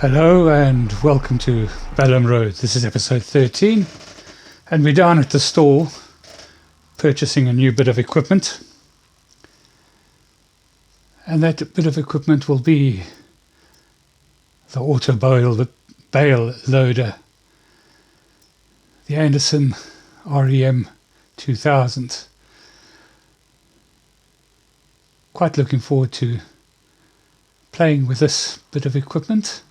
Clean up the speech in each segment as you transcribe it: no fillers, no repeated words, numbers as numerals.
Hello and welcome to Ballam Road. This is episode 13 and we're down at the store purchasing a new bit of equipment, and that bit of equipment will be the auto bale loader, the Anderson REM 2000. Quite looking forward to playing with this bit of equipment.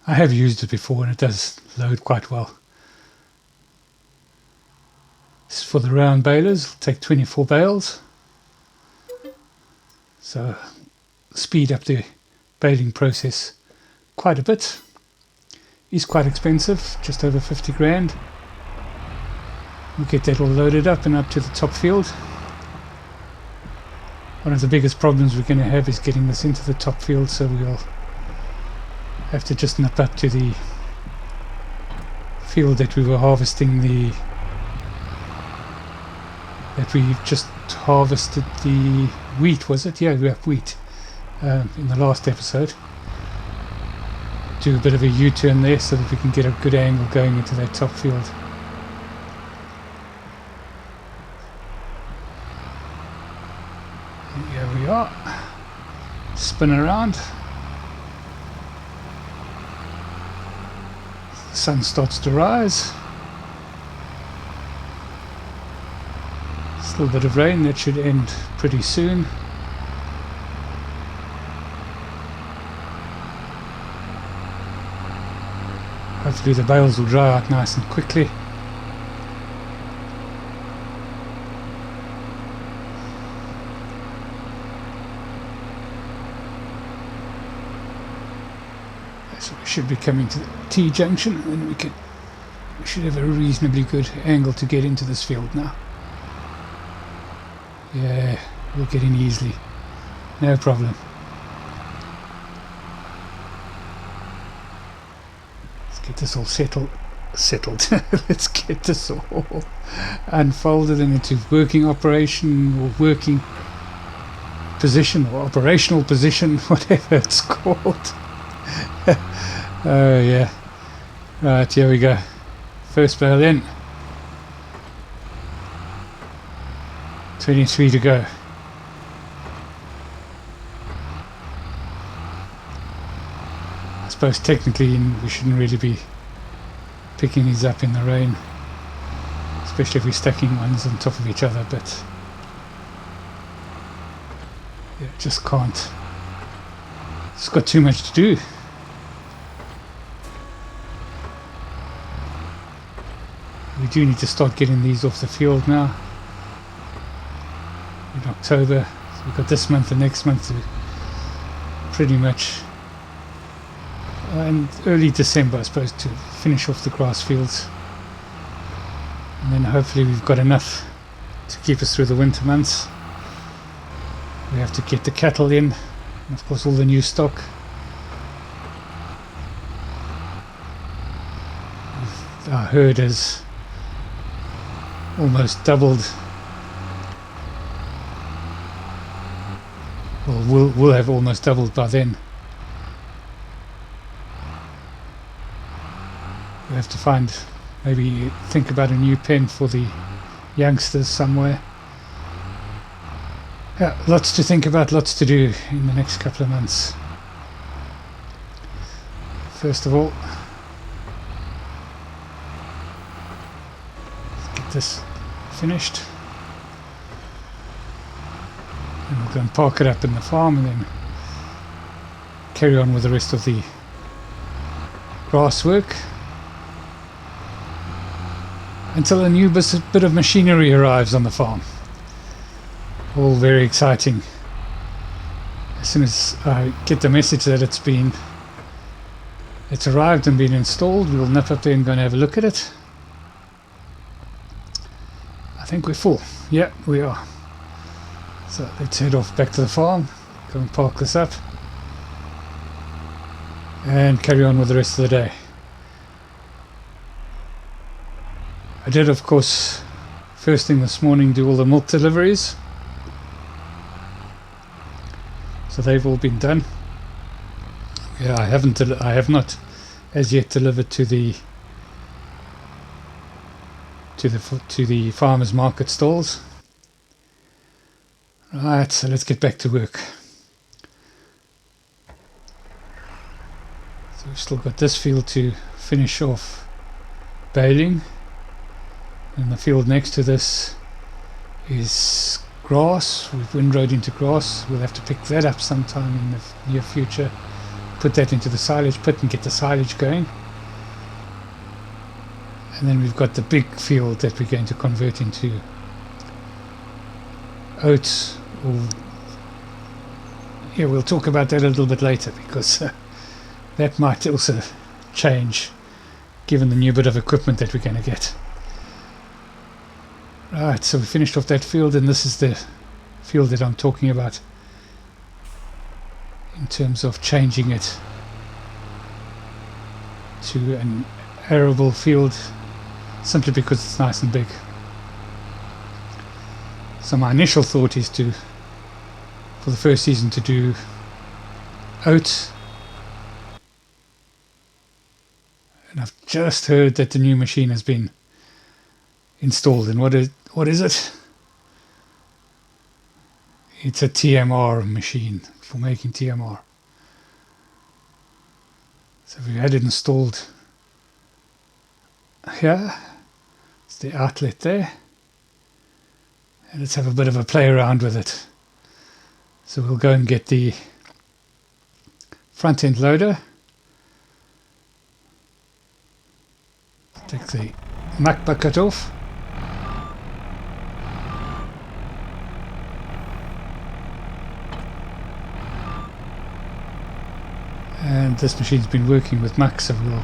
I have used it before and it does load quite well. This is for the round balers. It'll take 24 bales. So speed up the baling process quite a bit. It's quite expensive, just over 50 grand. We'll get that all loaded up and up to the top field. One of the biggest problems we're going to have is getting this into the top field, so we'll have to just nip up to the field that we were harvesting that we just harvested the wheat, was it? Yeah, we have wheat in the last episode. Do a bit of a U-turn there so that we can get a good angle going into that top field. And here we are. Spin around. The sun starts to rise. Still a bit of rain, that should end pretty soon. Hopefully the bales will dry out nice and quickly. So we should be coming to the T-junction, and we should have a reasonably good angle to get into this field now. Yeah, we'll get in easily, no problem. Let's get this all settled. Let's get this all unfolded and into working operation, or working position, or operational position, whatever it's called. Oh yeah. Right, here we go. First bale in. 23 to go. I suppose technically we shouldn't really be picking these up in the rain, especially if we're stacking ones on top of each other, but yeah, just can't. It's got too much to do. We do need to start getting these off the field now. In October, so we've got this month and next month to pretty much, and early December I suppose, to finish off the grass fields, and then hopefully we've got enough to keep us through the winter months. We have to get the cattle in, and of course all the new stock. Our herd has almost doubled. Well, we'll have almost doubled by then. We have to maybe think about a new pen for the youngsters somewhere. Yeah, lots to think about, lots to do in the next couple of months. First of all, let's get this finished. And we'll go and park it up in the farm and then carry on with the rest of the grass work until a new bit of machinery arrives on the farm. All very exciting. As soon as I get the message that it's arrived and been installed, we'll nip up there and go and have a look at it. I think we're full. Yeah, we are. So let's head off back to the farm, go and park this up, and carry on with the rest of the day. I did, of course, first thing this morning do all the milk deliveries. So they've all been done. Yeah, I have not as yet delivered to the farmers market stalls. Right, so let's get back to work. So we've still got this field to finish off baling, and the field next to this is grass. We've windrowed into grass. We'll have to pick that up sometime in the near future, put that into the silage pit and get the silage going. And then we've got the big field that we're going to convert into oats. Yeah, we'll talk about that a little bit later, because that might also change given the new bit of equipment that we're going to get. Right, so we finished off that field, and this is the field that I'm talking about in terms of changing it to an arable field, simply because it's nice and big. So my initial thought is to, for the first season, to do oats. And I've just heard that the new machine has been installed. And what is it? It's a TMR machine for making TMR. So we've had it installed here. It's the outlet there. And let's have a bit of a play around with it. So we'll go and get the front end loader. Take the muck bucket off. And this machine's been working with muck, so we'll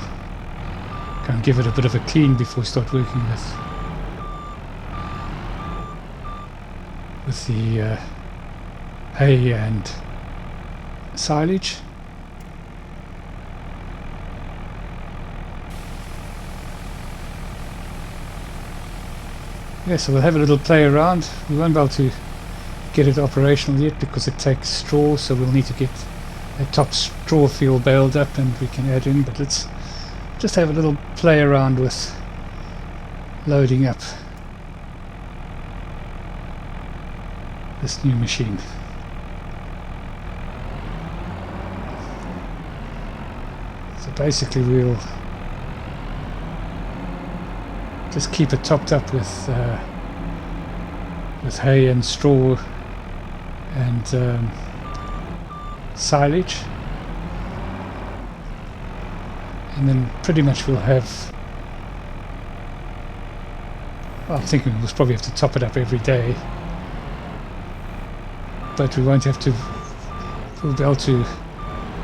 go and give it a bit of a clean before we start working with the hay and silage. Yeah, so we'll have a little play around. We won't be able to get it operational yet because it takes straw, so we'll need to get a top straw field baled up and we can add in, but let's just have a little play around with loading up this new machine. So basically we'll just keep it topped up with hay and straw and silage, and then pretty much we'll have, well, I'm thinking we'll probably have to top it up every day, but we won't have to. We'll be able to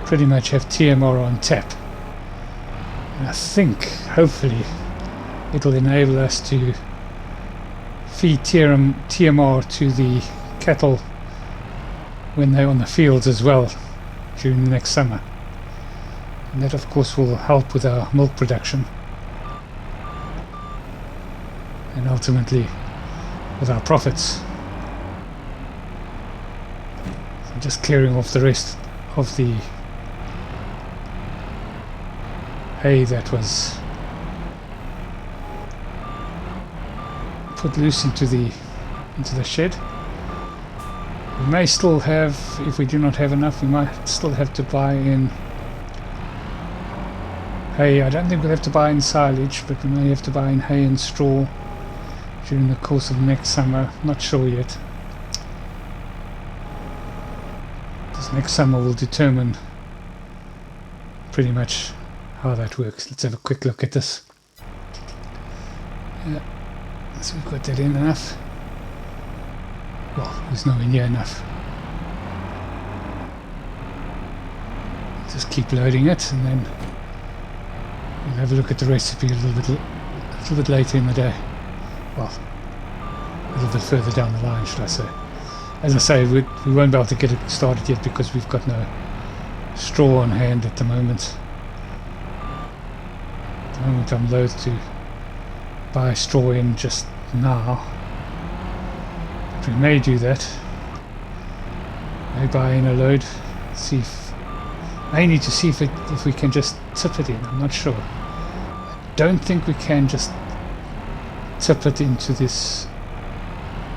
pretty much have TMR on tap, and I think hopefully it'll enable us to feed TMR to the cattle when they're on the fields as well during the next summer. And that of course will help with our milk production and ultimately with our profits. So just clearing off the rest of the hay that was put loose into the shed. We may still have, if we do not have enough, we might still have to buy in hay. I don't think we'll have to buy in silage, but we may have to buy in hay and straw during the course of next summer. Not sure yet. This next summer will determine pretty much how that works. Let's have a quick look at this. Yeah. So we've got that in enough. Well, there's nowhere near enough. Just keep loading it, and then we'll have a look at the recipe a little bit later in the day. Well, a little bit further down the line, should I say. As I say, we won't be able to get it started yet because we've got no straw on hand at the moment. At the moment I'm loath to buy straw in just now. We may do that, Maybe buy in a load, see if I need to see if we can just tip it in. I'm not sure. I don't think we can just tip it into this.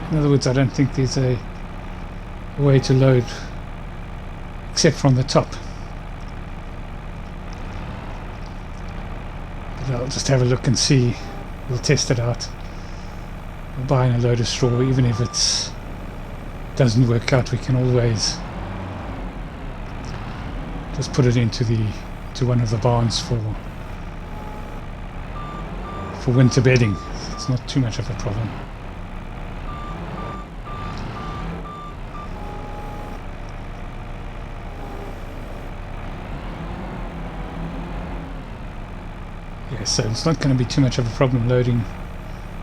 In other words, I don't think there's a way to load except from the top. But I'll just have a look and see. We'll test it out. We'll buy in a load of straw. Even if it doesn't work out, we can always just put it into one of the barns for winter bedding. It's not too much of a problem. Yeah, so it's not going to be too much of a problem loading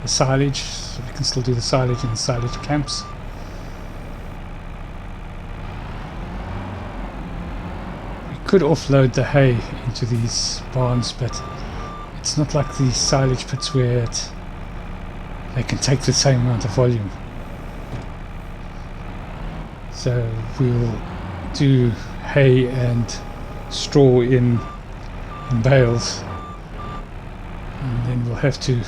the silage, so we can still do the silage in the silage camps. Could offload the hay into these barns, but it's not like these silage pits where they can take the same amount of volume. So we'll do hay and straw in bales, and then we'll have to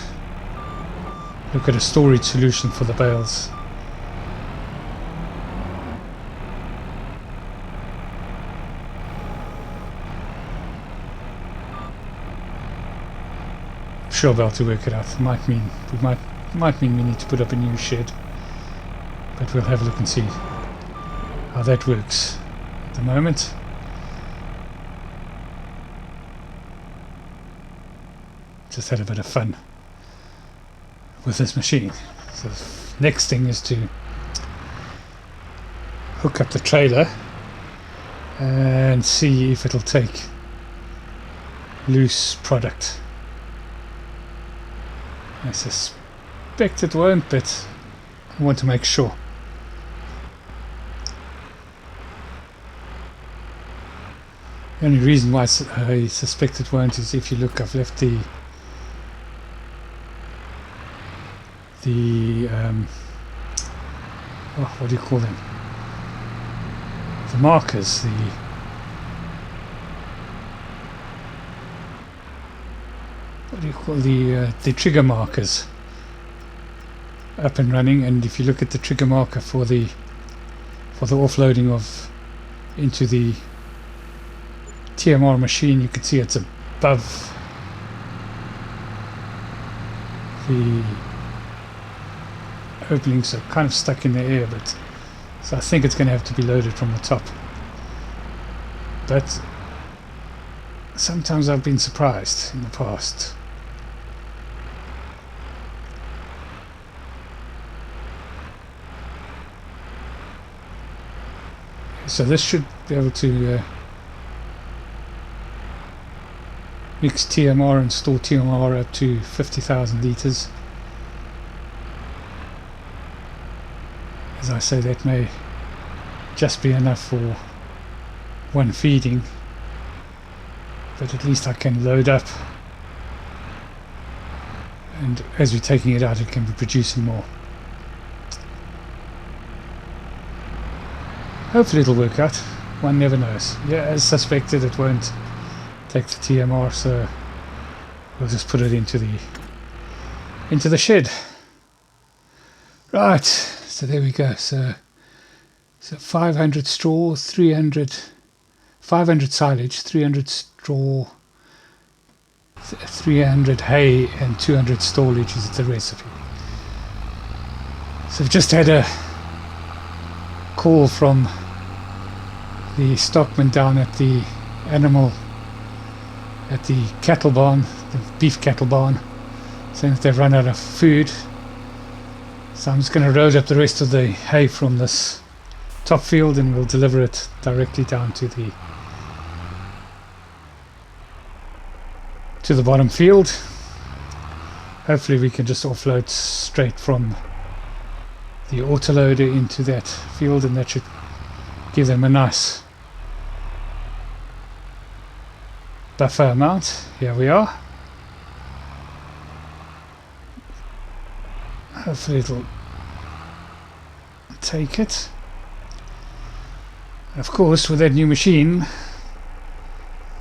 look at a storage solution for the bales. Sure, I'll to work it out. It might mean we need to put up a new shed, but we'll have a look and see how that works. At the moment, just had a bit of fun with this machine. So the next thing is to hook up the trailer and see if it'll take loose product. I suspect it won't, but I want to make sure. The only reason why I suspect it won't is if you look, I've left the what do you call them? The markers, what do you call the trigger markers up and running. And if you look at the trigger marker for the offloading of into the TMR machine, you can see it's above the opening, so kind of stuck in the air, but so I think it's going to have to be loaded from the top. But sometimes I've been surprised in the past. So this should be able to mix TMR and store TMR up to 50,000 litres. As I say, that may just be enough for one feeding, but at least I can load up, and as we're taking it out, it can be producing more. Hopefully it'll work out. One never knows. Yeah, as suspected, it won't take the TMR, so we'll just put it into the shed. Right, so there we go. So 500 straw, 500 silage, 300 straw, 300 hay, and 200 storage is the recipe. So I've just had a call from the stockman down at the cattle barn, the beef cattle barn, saying that they've run out of food. So I'm just going to load up the rest of the hay from this top field, and we'll deliver it directly down to the bottom field. Hopefully we can just offload straight from the autoloader into that field, and that should give them a nice buffer amount. Here we are. Hopefully it'll take it. Of course, with that new machine,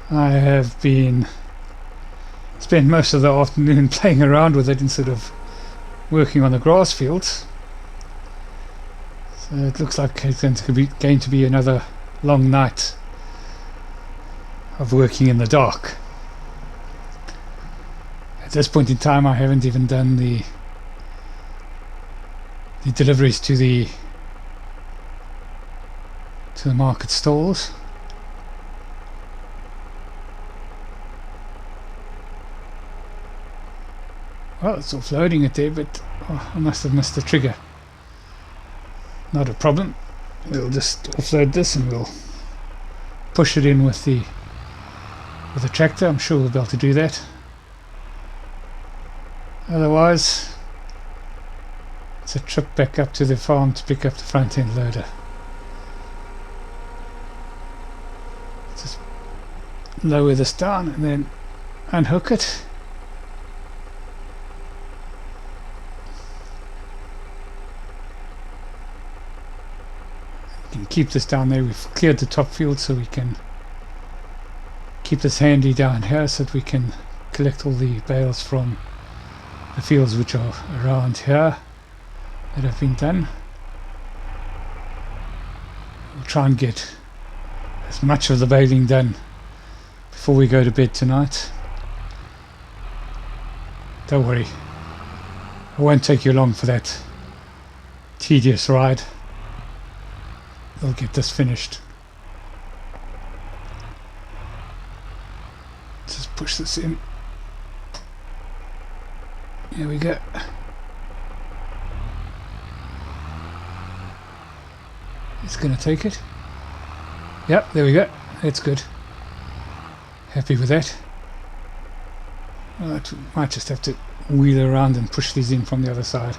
I have been spent most of the afternoon playing around with it instead of working on the grass fields. So it looks like it's going to be another long night of working in the dark. At this point in time, I haven't even done the deliveries to the market stalls. Well, it's offloading it there, but I must have missed the trigger. Not a problem. We'll just offload this and we'll push it in with the tractor. I'm sure we'll be able to do that. Otherwise, it's a trip back up to the farm to pick up the front end loader. Just lower this down and then unhook it. We can keep this down there. We've cleared the top field, so we can keep this handy down here so that we can collect all the bales from the fields which are around here that have been done. We'll try and get as much of the baling done before we go to bed tonight. Don't worry, I won't take you along for that tedious ride. We'll get this finished. Just push this in. Here we go. It's going to take it. Yep, there we go. That's good. Happy with that. I might just have to wheel around and push these in from the other side.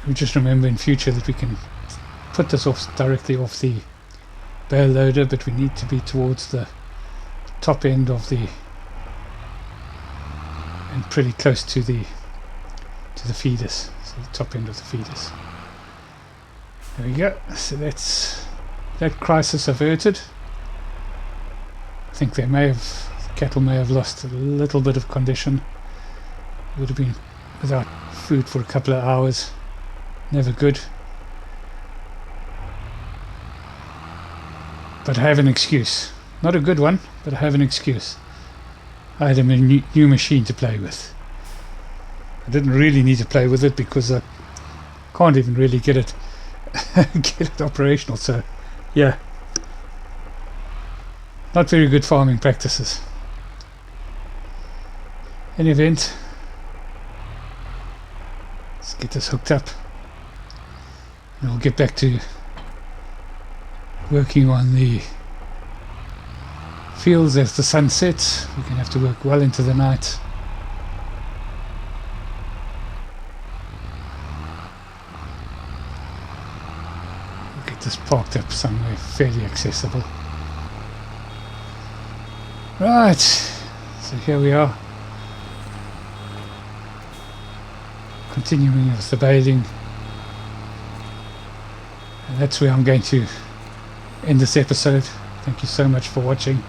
We just remember in future that we can put this off directly off the bale loader, but we need to be towards the top end of the and pretty close to the feeders, so the top end of the feeders. There we go. So that's that crisis averted. I think the cattle may have lost a little bit of condition. Would have been without food for a couple of hours. Never good. But I have an excuse. Not a good one, but I have an excuse. I had a new machine to play with. I didn't really need to play with it because I can't even really get it operational. So, yeah, not very good farming practices. In any event, let's get this hooked up, and we'll get back to working on the fields as the sun sets. We're going to have to work well into the night. We'll get this parked up somewhere fairly accessible. Right, so here we are, continuing with the baling, and that's where I'm going to end this episode. Thank you so much for watching.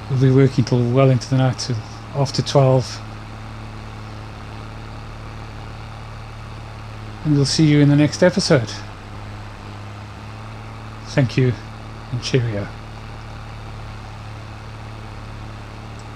We'll be working till well into the night, till after 12, and we'll see you in the next episode. Thank you and cheerio.